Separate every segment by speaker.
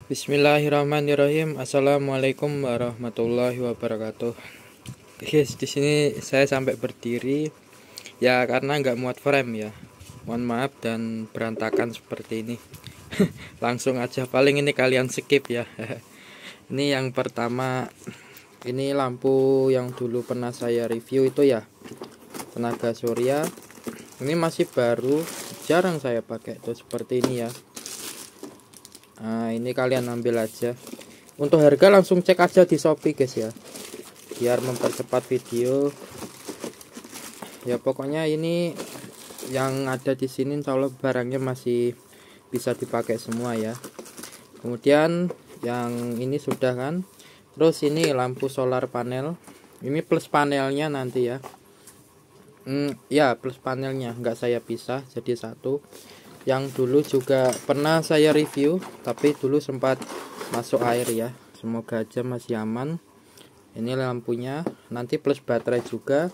Speaker 1: Bismillahirrahmanirrahim. Assalamualaikum warahmatullahi wabarakatuh. Guys, di sini saya sampai berdiri ya karena nggak muat frame ya. Mohon maaf dan berantakan seperti ini. Langsung aja, paling ini kalian skip ya. Ini yang pertama, ini lampu yang dulu pernah saya review itu ya, tenaga surya. Ini masih baru, jarang saya pakai tuh seperti ini ya. Nah, ini kalian ambil aja. Untuk harga langsung cek aja di Shopee guys ya, biar mempercepat video. Ya pokoknya ini yang ada di sini insya Allah barangnya masih bisa dipakai semua ya. Kemudian yang ini sudah kan. Terus ini lampu solar panel. Ini plus panelnya nanti ya. Ya plus panelnya nggak saya pisah jadi satu. Yang dulu juga pernah saya review, tapi dulu sempat masuk air ya. Semoga aja masih aman. Ini lampunya, nanti plus baterai juga.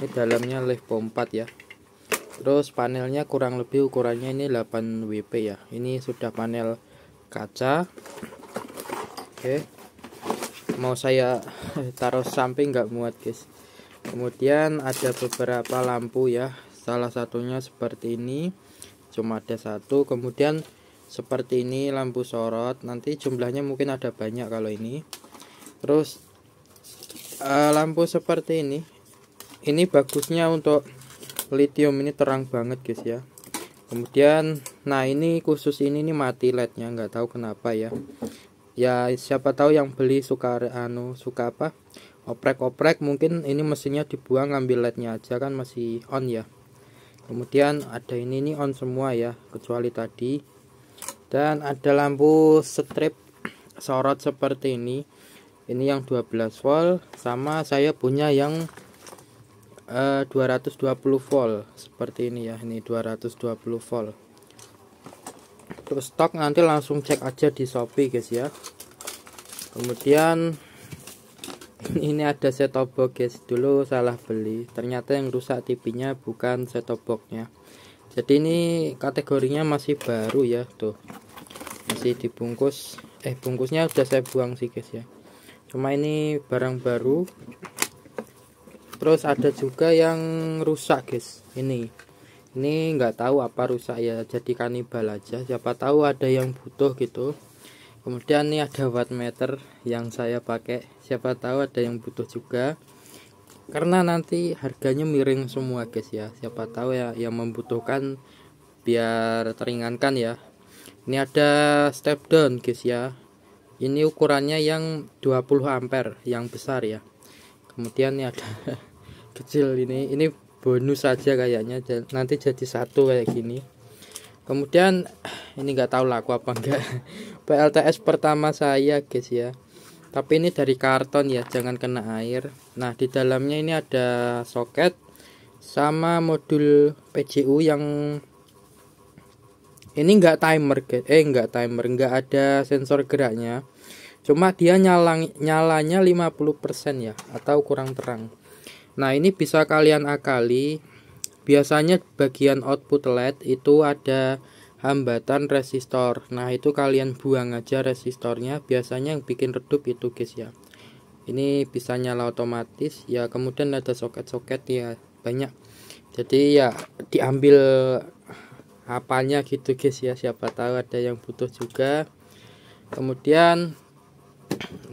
Speaker 1: Ini dalamnya LiFePO 4 ya. Terus panelnya kurang lebih ukurannya ini 8 WP ya. Ini sudah panel kaca. Oke. Mau saya taruh samping nggak muat guys. Kemudian ada beberapa lampu ya. Salah satunya seperti ini. Cuma ada satu. Kemudian seperti ini lampu sorot, nanti jumlahnya mungkin ada banyak kalau ini. Terus lampu seperti ini bagusnya untuk lithium, ini terang banget guys ya. Kemudian nah ini khusus ini mati lednya, nggak tahu kenapa ya. Ya siapa tahu yang beli suka apa oprek-oprek, mungkin ini mesinnya dibuang, ngambil lednya aja kan masih on ya. Kemudian ada ini on semua ya, kecuali tadi. Dan ada lampu strip sorot seperti ini. Ini yang 12 volt, sama saya punya yang 220 volt seperti ini ya. Ini 220 volt. Terus stok nanti langsung cek aja di Shopee guys ya. Kemudian ini ada set-top box guys, dulu salah beli, ternyata yang rusak TV-nya bukan set-top box-nya. Jadi ini kategorinya masih baru ya, tuh masih dibungkus, bungkusnya udah saya buang sih guys ya. Cuma ini barang baru. Terus ada juga yang rusak guys, ini nggak tahu apa rusak ya, jadi kanibal aja, siapa tahu ada yang butuh gitu. Kemudian ini ada wattmeter yang saya pakai, siapa tahu ada yang butuh juga, karena nanti harganya miring semua guys ya, siapa tahu ya yang membutuhkan biar teringankan ya. Ini ada step down guys ya, ini ukurannya yang 20 ampere yang besar ya. Kemudian ini ada kecil, ini bonus saja kayaknya, nanti jadi satu kayak gini. Kemudian ini nggak tahu laku apa enggak. PLTS pertama saya guys ya, tapi ini dari karton ya, jangan kena air. Nah di dalamnya ini ada soket sama modul PJU yang ini enggak timer guys, enggak ada sensor geraknya, cuma dia nyalanya 50% ya, atau kurang terang. Nah ini bisa kalian akali. Biasanya bagian output LED itu ada hambatan resistor. Nah itu kalian buang aja resistornya, biasanya yang bikin redup itu guys ya. Ini bisa nyala otomatis ya. Kemudian ada soket-soket ya banyak, jadi ya diambil apanya gitu guys ya, siapa tahu ada yang butuh juga. Kemudian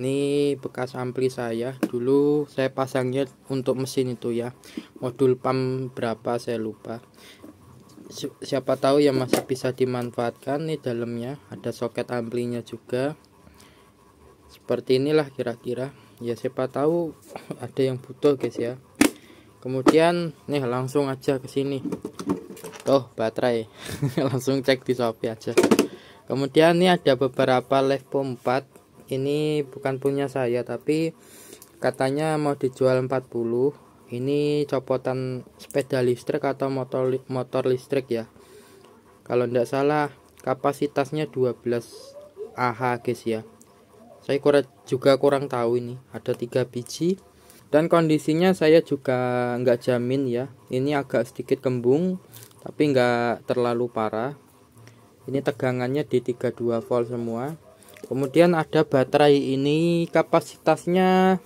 Speaker 1: ini bekas ampli saya, dulu saya pasangnya untuk mesin itu ya, modul pump berapa saya lupa, siapa tahu ya masih bisa dimanfaatkan. Nih dalamnya ada soket amplinya juga, seperti inilah kira-kira ya, siapa tahu ada yang butuh guys ya. Kemudian nih langsung aja ke sini, tuh baterai. Langsung cek di Shopee aja. Kemudian ini ada beberapa LiFePO 4. Ini bukan punya saya, tapi katanya mau dijual 40. Ini copotan sepeda listrik atau motor listrik ya. Kalau tidak salah kapasitasnya 12 Ah guys ya. Saya kurang tahu, ini ada 3 biji. Dan kondisinya saya juga nggak jamin ya. Ini agak sedikit kembung, tapi nggak terlalu parah. Ini tegangannya di 32 volt semua. Kemudian ada baterai, ini kapasitasnya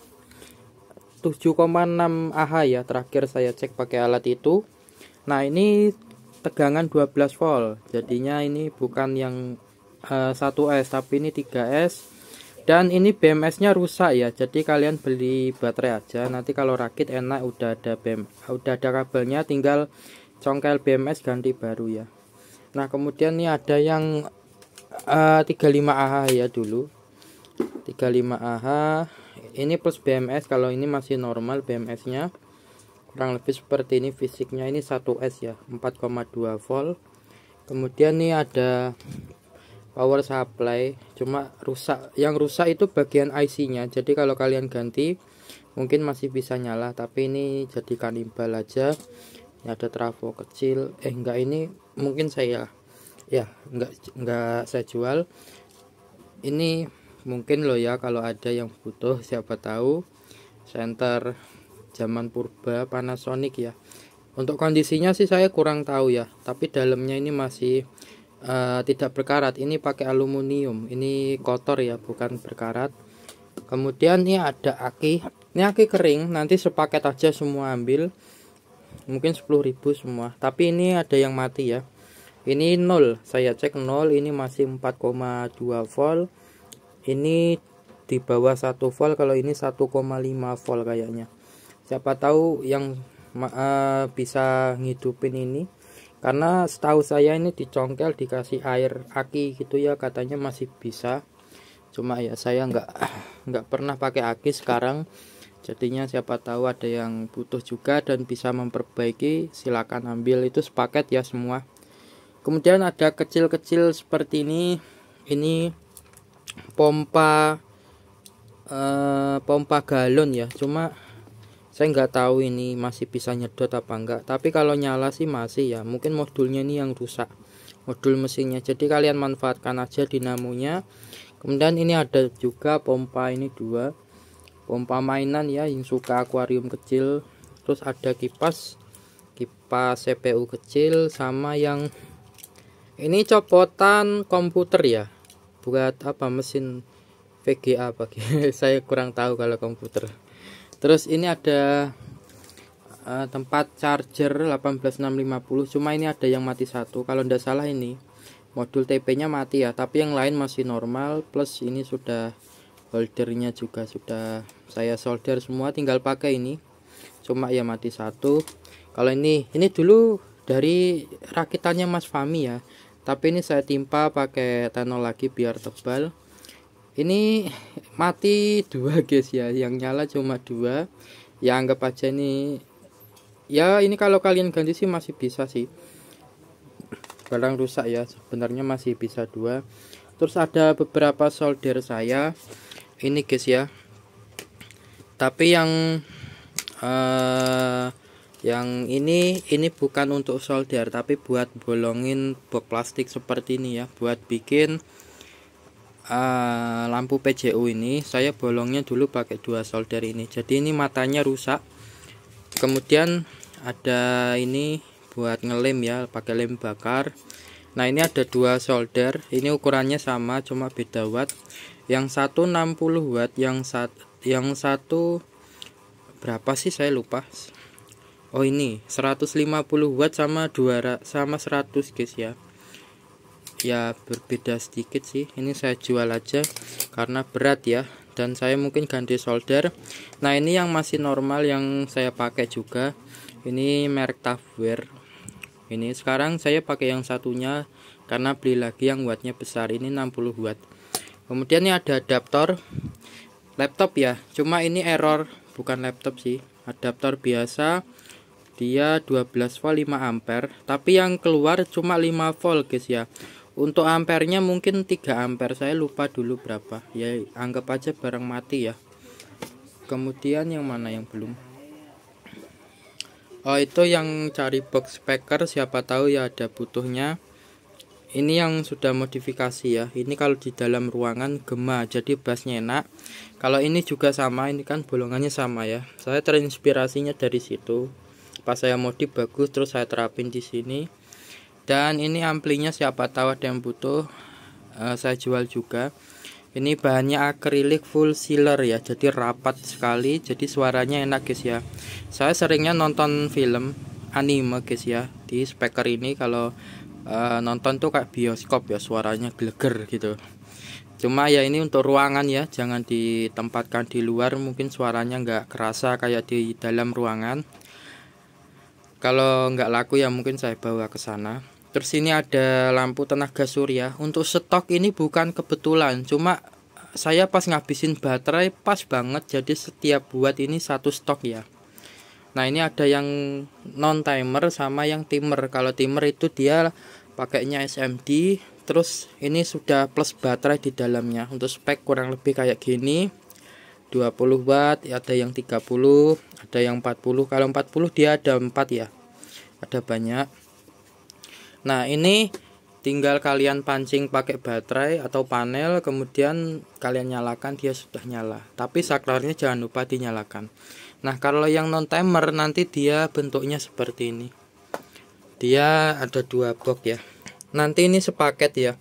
Speaker 1: 7,6 Ah ya, terakhir saya cek pakai alat itu. Nah, ini tegangan 12 volt. Jadinya ini bukan yang 1S tapi ini 3S. Dan ini BMS-nya rusak ya. Jadi kalian beli baterai aja. Nanti kalau rakit enak, udah ada kabelnya, tinggal congkel BMS ganti baru ya. Nah, kemudian ini ada yang 35 Ah ya dulu. 35 Ah. Ini plus BMS, kalau ini masih normal BMS-nya. Kurang lebih seperti ini fisiknya, ini 1S ya, 4,2 volt. Kemudian ini ada power supply, cuma rusak. Yang rusak itu bagian IC-nya. Jadi kalau kalian ganti mungkin masih bisa nyala, tapi ini jadikan imbal aja. Ini ada trafo kecil. Enggak, ini mungkin saya enggak saya jual. Ini mungkin loh ya, kalau ada yang butuh, siapa tahu. Senter zaman purba Panasonic ya. Untuk kondisinya sih saya kurang tahu ya, tapi dalamnya ini masih tidak berkarat. Ini pakai aluminium, ini kotor ya, bukan berkarat. Kemudian ini ada aki, ini aki kering, nanti sepaket aja semua ambil, mungkin 10.000 semua. Tapi ini ada yang mati ya, ini 0, saya cek 0, ini masih 4,2 volt. Ini di bawah 1 volt, kalau ini 1,5 volt kayaknya. Siapa tahu yang bisa ngidupin ini, karena setahu saya ini dicongkel dikasih air aki gitu ya, katanya masih bisa. Cuma ya saya nggak pernah pakai aki sekarang, jadinya siapa tahu ada yang butuh juga dan bisa memperbaiki, silakan ambil, itu sepaket ya semua. Kemudian ada kecil-kecil seperti ini pompa galon ya, cuma saya nggak tahu ini masih bisa nyedot apa enggak, tapi kalau nyala sih masih ya. Mungkin modulnya ini yang rusak, modul mesinnya, jadi kalian manfaatkan aja dinamonya. Kemudian ini ada juga pompa, ini 2 pompa mainan ya, yang suka akuarium kecil. Terus ada kipas CPU kecil, sama yang ini copotan komputer ya, buat apa, mesin VGA bagi saya kurang tahu kalau komputer. Terus ini ada tempat charger 18650, cuma ini ada yang mati satu, kalau tidak salah ini modul TP nya mati ya, tapi yang lain masih normal. Plus ini sudah holdernya juga sudah saya solder semua, tinggal pakai ini, cuma ya mati satu. Kalau ini dulu dari rakitannya Mas Fami ya, tapi ini saya timpa pakai tenol lagi biar tebal. Ini mati 2 guys ya, yang nyala cuma 2 ya, anggap aja ini ya, ini kalau kalian ganti sih masih bisa sih, barang rusak ya sebenarnya masih bisa 2. Terus ada beberapa solder saya ini guys ya, tapi yang ini bukan untuk solder, tapi buat bolongin box plastik seperti ini ya, buat bikin lampu PJU. Ini saya bolongnya dulu pakai 2 solder ini, jadi ini matanya rusak. Kemudian ada ini buat ngelem ya, pakai lem bakar. Nah, ini ada 2 solder, ini ukurannya sama cuma beda watt. Yang satu 60 watt, yang satu berapa sih saya lupa. Oh, ini 150 watt sama 100 guys ya. Ya berbeda sedikit sih, ini saya jual aja karena berat ya, dan saya mungkin ganti solder. Nah, ini yang masih normal yang saya pakai juga, ini merek Tafware. Ini sekarang saya pakai yang satunya karena beli lagi yang wattnya besar, ini 60 watt. Kemudian ini ada adaptor laptop ya, cuma ini error, bukan laptop sih, adaptor biasa, dia 12 volt 5 ampere, tapi yang keluar cuma 5 volt guys ya. Untuk ampernya mungkin 3 ampere, saya lupa dulu berapa ya, anggap aja barang mati ya. Kemudian yang mana yang belum, oh itu yang cari box speaker, siapa tahu ya ada butuhnya. Ini yang sudah modifikasi ya, ini kalau di dalam ruangan gema jadi bassnya enak. Kalau ini juga sama, ini kan bolongannya sama ya, saya terinspirasinya dari situ, pas saya modif bagus terus saya terapin di sini. Dan ini amplinya siapa tahu ada yang butuh, saya jual juga. Ini bahannya akrilik full sealer ya, jadi rapat sekali, jadi suaranya enak guys ya. Saya seringnya nonton film anime guys ya di speaker ini. Kalau nonton tuh kayak bioskop ya, suaranya geleger gitu. Cuma ya ini untuk ruangan ya, jangan ditempatkan di luar, mungkin suaranya nggak kerasa kayak di dalam ruangan. Kalau nggak laku ya mungkin saya bawa ke sana. Terus ini ada lampu tenaga surya. Untuk stok ini bukan kebetulan, cuma saya pas ngabisin baterai pas banget, jadi setiap buat ini satu stok ya. Nah ini ada yang non timer sama yang timer. Kalau timer itu dia pakainya SMD. Terus ini sudah plus baterai di dalamnya. Untuk spek kurang lebih kayak gini, 20 watt, ada yang 30, ada yang 40. Kalau 40 dia ada 4 ya, ada banyak. Nah ini tinggal kalian pancing pakai baterai atau panel, kemudian kalian nyalakan, dia sudah nyala. Tapi saklarnya jangan lupa dinyalakan. Nah kalau yang non timer nanti dia bentuknya seperti ini. Dia ada 2 box ya. Nanti ini sepaket ya.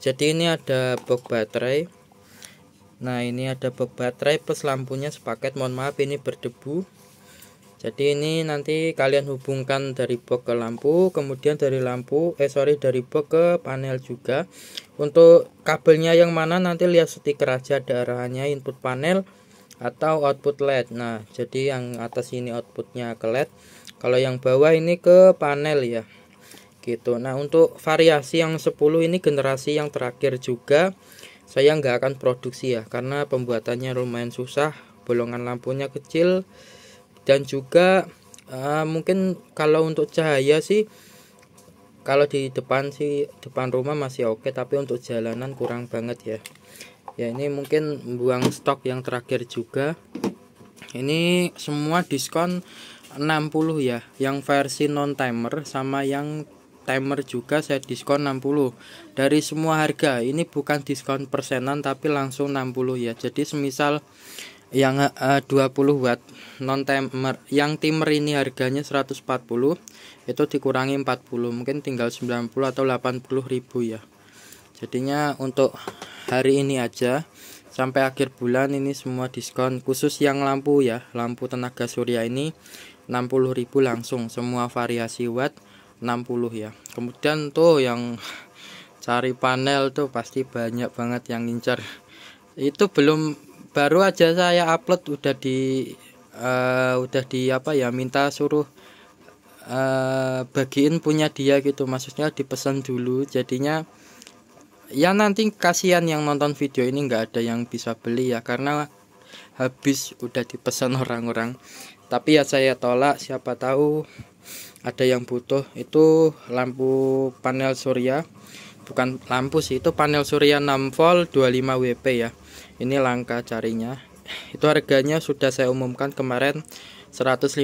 Speaker 1: Jadi ini ada box baterai. Nah ini ada box baterai plus lampunya sepaket. Mohon maaf ini berdebu. Jadi ini nanti kalian hubungkan dari box ke lampu, kemudian dari dari box ke panel juga. Untuk kabelnya yang mana nanti lihat stiker aja, ada arahannya, input panel atau output LED. Nah jadi yang atas ini outputnya ke LED, kalau yang bawah ini ke panel ya gitu. Nah untuk variasi yang 10 ini generasi yang terakhir juga saya nggak akan produksi ya, karena pembuatannya lumayan susah, bolongan lampunya kecil. Dan juga mungkin kalau untuk cahaya sih, kalau di depan rumah masih oke, tapi untuk jalanan kurang banget ya. Ya ini mungkin buang stok yang terakhir juga. Ini semua diskon 60 ya, yang versi non timer sama yang timer juga saya diskon 60 dari semua harga. Ini bukan diskon persenan tapi langsung 60 ya. Jadi semisal yang 20 watt non timer, yang timer ini harganya 140, itu dikurangi 40, mungkin tinggal 90 atau 80 ribu ya. Jadinya untuk hari ini aja sampai akhir bulan ini semua diskon, khusus yang lampu ya, lampu tenaga surya ini 60 ribu langsung, semua variasi watt 60 ya. Kemudian tuh yang cari panel tuh pasti banyak banget yang ngincar. Itu baru aja saya upload udah di apa ya, minta suruh bagiin punya dia gitu, maksudnya dipesan dulu. Jadinya ya nanti kasihan yang nonton video ini nggak ada yang bisa beli ya, karena habis udah dipesan orang-orang. Tapi ya saya tolak, siapa tahu ada yang butuh. Itu lampu panel surya, bukan lampu sih, itu panel surya 6 volt 25 WP ya. Ini langka carinya. Itu harganya sudah saya umumkan kemarin, 150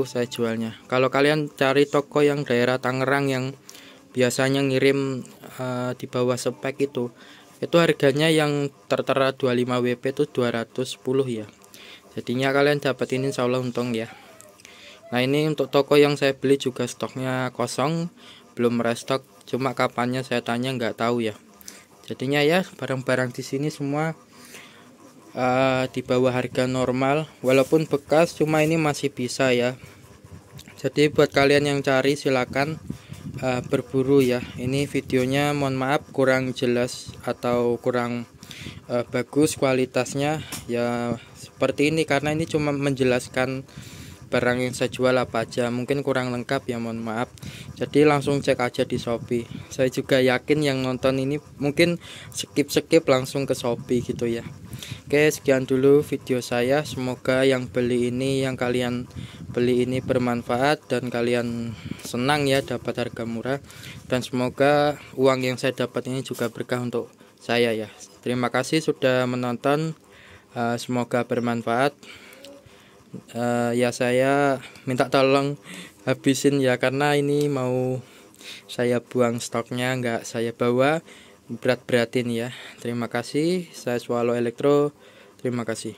Speaker 1: saya jualnya. Kalau kalian cari toko yang daerah Tangerang yang biasanya ngirim di bawah spek itu harganya yang tertera 25 WP itu 210 ya. Jadinya kalian dapat ini insya Allah untung ya. Nah ini untuk toko yang saya beli juga stoknya kosong, belum restock. Cuma kapannya saya tanya nggak tahu ya. Jadinya ya barang-barang di sini semua di bawah harga normal, walaupun bekas, cuma ini masih bisa ya. Jadi buat kalian yang cari silakan berburu ya. Ini videonya mohon maaf kurang jelas atau kurang bagus kualitasnya ya, seperti ini karena ini cuma menjelaskan barang yang saya jual apa aja, mungkin kurang lengkap ya, mohon maaf. Jadi langsung cek aja di Shopee. Saya juga yakin yang nonton ini mungkin skip langsung ke Shopee gitu ya. Oke, sekian dulu video saya. Semoga yang kalian beli ini bermanfaat dan kalian senang ya dapat harga murah, dan semoga uang yang saya dapat ini juga berkah untuk saya ya. Terima kasih sudah menonton, semoga bermanfaat. Ya saya minta tolong habisin ya, karena ini mau saya buang stoknya, nggak saya bawa berat-beratin ya. Terima kasih, saya Swallow Elektro, terima kasih.